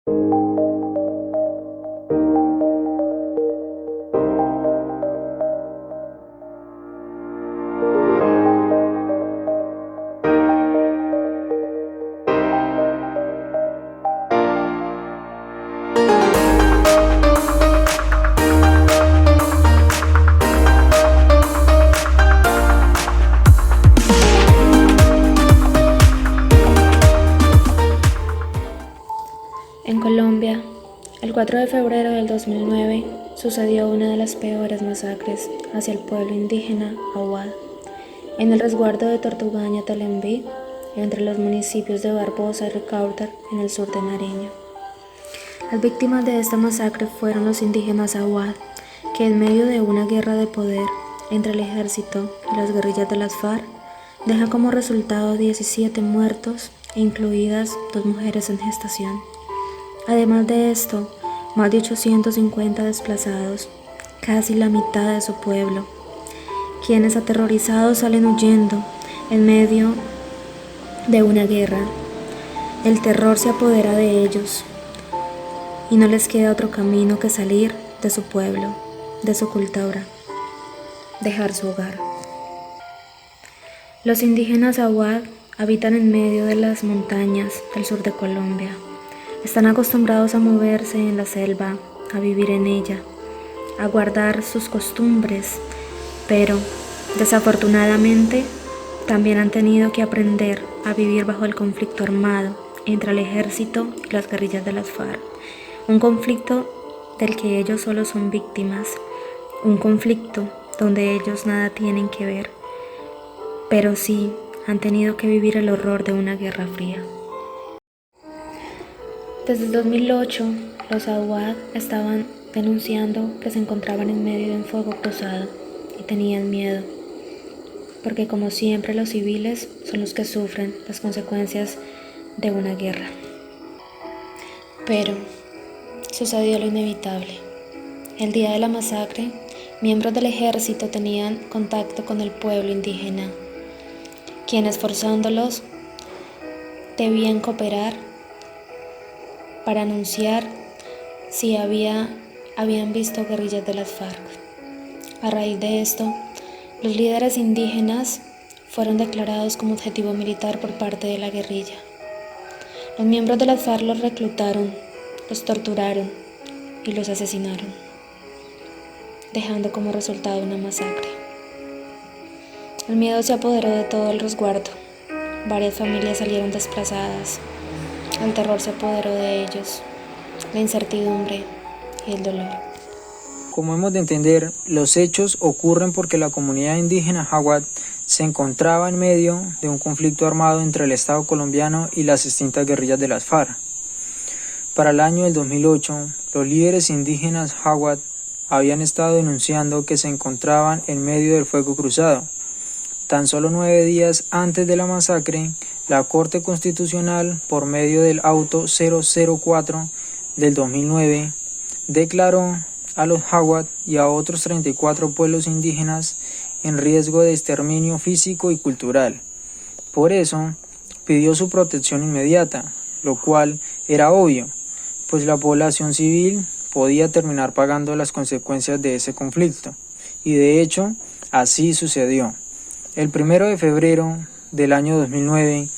En Colombia, el 4 de febrero del 2009, sucedió una de las peores masacres hacia el pueblo indígena Aguad, en el resguardo de Tortugaña, Telembí, entre los municipios de Barbosa y Ricaurte, en el sur de Nariño. Las víctimas de esta masacre fueron los indígenas Aguad, que en medio de una guerra de poder entre el ejército y las guerrillas de las FARC, deja como resultado 17 muertos, incluidas 2 mujeres en gestación. Además de esto, más de 850 desplazados, casi la mitad de su pueblo, quienes aterrorizados salen huyendo en medio de una guerra. El terror se apodera de ellos y no les queda otro camino que salir de su pueblo, de su cultura, dejar su hogar. Los indígenas Aguad habitan en medio de las montañas del sur de Colombia. Están acostumbrados a moverse en la selva, a vivir en ella, a guardar sus costumbres, pero desafortunadamente también han tenido que aprender a vivir bajo el conflicto armado entre el ejército y las guerrillas de las FARC, un conflicto del que ellos solo son víctimas, un conflicto donde ellos nada tienen que ver, pero sí han tenido que vivir el horror de una guerra fría. Desde el 2008, los Aguad estaban denunciando que se encontraban en medio de un fuego cruzado y tenían miedo, porque como siempre los civiles son los que sufren las consecuencias de una guerra. Pero sucedió lo inevitable. El día de la masacre, miembros del ejército tenían contacto con el pueblo indígena, quienes forzándolos debían cooperar para anunciar si habían visto guerrillas de las FARC. A raíz de esto, los líderes indígenas fueron declarados como objetivo militar por parte de la guerrilla. Los miembros de las FARC los reclutaron, los torturaron y los asesinaron, dejando como resultado una masacre. El miedo se apoderó de todo el resguardo. Varias familias salieron desplazadas. El terror se apoderó de ellos, la incertidumbre y el dolor. Como hemos de entender, los hechos ocurren porque la comunidad indígena Aguad se encontraba en medio de un conflicto armado entre el Estado colombiano y las distintas guerrillas de las FARC. Para el año del 2008, los líderes indígenas Aguad habían estado denunciando que se encontraban en medio del fuego cruzado. Tan solo 9 días antes de la masacre, la Corte Constitucional, por medio del auto 004 del 2009, declaró a los Aguad y a otros 34 pueblos indígenas en riesgo de exterminio físico y cultural. Por eso, pidió su protección inmediata, lo cual era obvio, pues la población civil podía terminar pagando las consecuencias de ese conflicto. Y de hecho, así sucedió. El 1 de febrero del año 2009,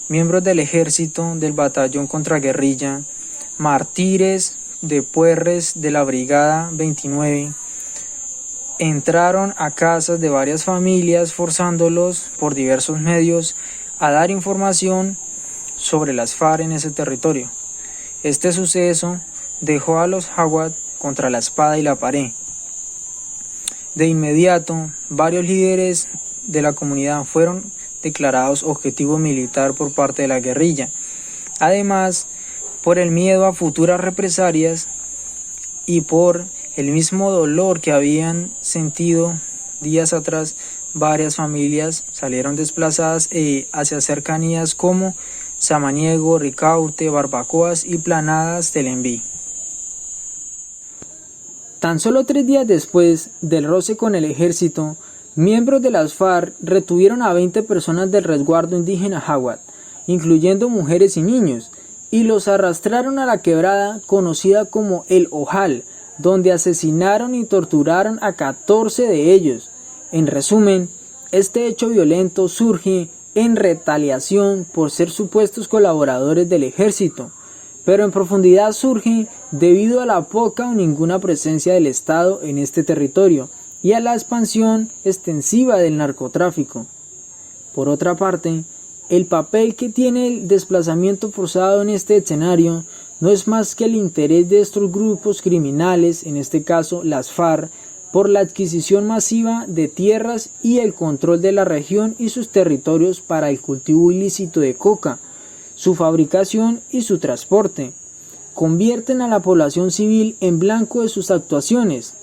miembros del ejército del batallón contraguerrilla, mártires de Puerres de la Brigada 29, entraron a casas de varias familias forzándolos por diversos medios a dar información sobre las FARC en ese territorio. Este suceso dejó a los Aguad contra la espada y la pared. De inmediato, varios líderes de la comunidad fueron declarados objetivo militar por parte de la guerrilla. Además, por el miedo a futuras represalias y por el mismo dolor que habían sentido días atrás, varias familias salieron desplazadas hacia cercanías como Samaniego, Ricaurte, Barbacoas y Planadas Telembí. Tan solo 3 días después del roce con el ejército, miembros de las FARC retuvieron a 20 personas del resguardo indígena Aguad, incluyendo mujeres y niños, y los arrastraron a la quebrada conocida como El Ojal, donde asesinaron y torturaron a 14 de ellos. En resumen, este hecho violento surge en retaliación por ser supuestos colaboradores del ejército, pero en profundidad surge debido a la poca o ninguna presencia del Estado en este territorio y a la expansión extensiva del narcotráfico. Por otra parte, el papel que tiene el desplazamiento forzado en este escenario no es más que el interés de estos grupos criminales, en este caso las FARC, por la adquisición masiva de tierras y el control de la región y sus territorios para el cultivo ilícito de coca, su fabricación y su transporte. Convierten a la población civil en blanco de sus actuaciones.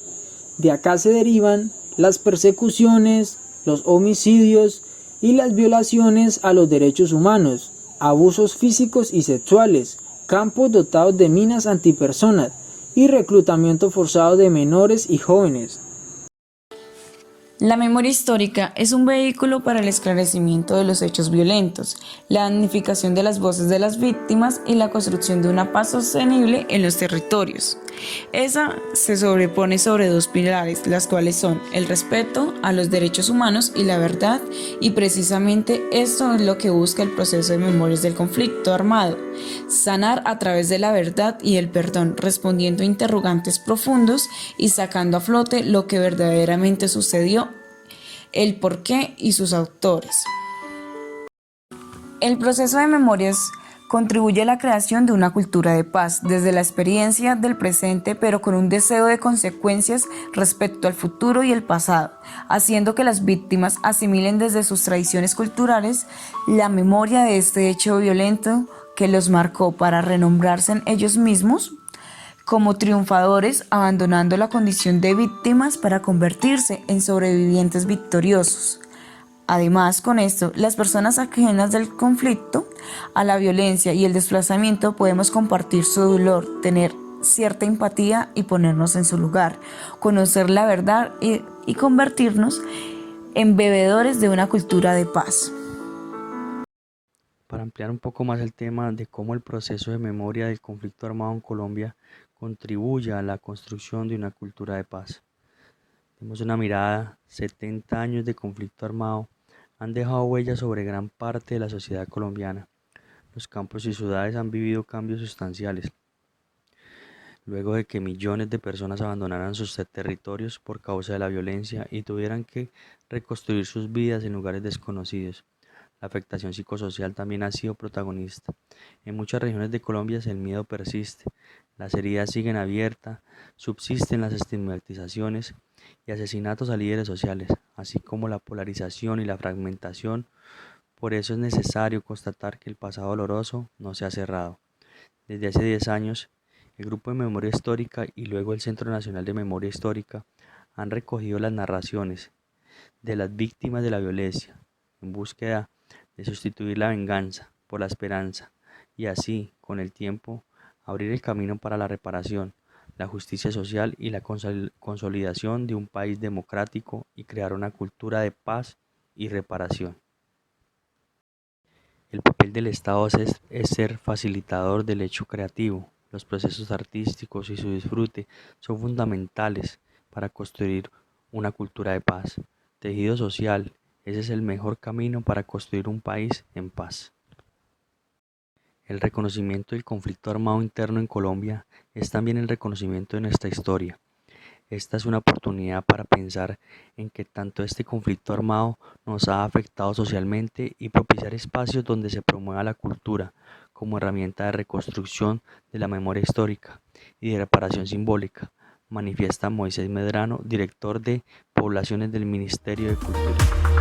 De acá se derivan las persecuciones, los homicidios y las violaciones a los derechos humanos, abusos físicos y sexuales, campos dotados de minas antipersonas y reclutamiento forzado de menores y jóvenes. La memoria histórica es un vehículo para el esclarecimiento de los hechos violentos, la dignificación de las voces de las víctimas y la construcción de una paz sostenible en los territorios. Esa se sobrepone sobre dos pilares, las cuales son el respeto a los derechos humanos y la verdad, y precisamente esto es lo que busca el proceso de memorias del conflicto armado: sanar a través de la verdad y el perdón, respondiendo a interrogantes profundos y sacando a flote lo que verdaderamente sucedió, el porqué y sus autores. El proceso de memorias contribuye a la creación de una cultura de paz, desde la experiencia del presente, pero con un deseo de consecuencias respecto al futuro y el pasado, haciendo que las víctimas asimilen desde sus tradiciones culturales la memoria de este hecho violento que los marcó, para renombrarse en ellos mismos como triunfadores, abandonando la condición de víctimas para convertirse en sobrevivientes victoriosos. Además, con esto, las personas ajenas del conflicto, a la violencia y el desplazamiento, podemos compartir su dolor, tener cierta empatía y ponernos en su lugar, conocer la verdad y convertirnos en bebedores de una cultura de paz. Para ampliar un poco más el tema de cómo el proceso de memoria del conflicto armado en Colombia contribuye a la construcción de una cultura de paz. Tenemos una mirada: 70 años de conflicto armado han dejado huellas sobre gran parte de la sociedad colombiana. Los campos y ciudades han vivido cambios sustanciales, luego de que millones de personas abandonaran sus territorios por causa de la violencia y tuvieran que reconstruir sus vidas en lugares desconocidos. La afectación psicosocial también ha sido protagonista. En muchas regiones de Colombia el miedo persiste, las heridas siguen abiertas, subsisten las estigmatizaciones y asesinatos a líderes sociales, así como la polarización y la fragmentación. Por eso es necesario constatar que el pasado doloroso no se ha cerrado. Desde hace 10 años, el Grupo de Memoria Histórica y luego el Centro Nacional de Memoria Histórica han recogido las narraciones de las víctimas de la violencia, en búsqueda de sustituir la venganza por la esperanza y así, con el tiempo, abrir el camino para la reparación, la justicia social y la consolidación de un país democrático y crear una cultura de paz y reparación. El papel del Estado es ser facilitador del hecho creativo. Los procesos artísticos y su disfrute son fundamentales para construir una cultura de paz. Tejido social: ese es el mejor camino para construir un país en paz. El reconocimiento del conflicto armado interno en Colombia es también el reconocimiento de nuestra historia. Esta es una oportunidad para pensar en que tanto este conflicto armado nos ha afectado socialmente y propiciar espacios donde se promueva la cultura como herramienta de reconstrucción de la memoria histórica y de reparación simbólica, manifiesta Moisés Medrano, director de Poblaciones del Ministerio de Cultura.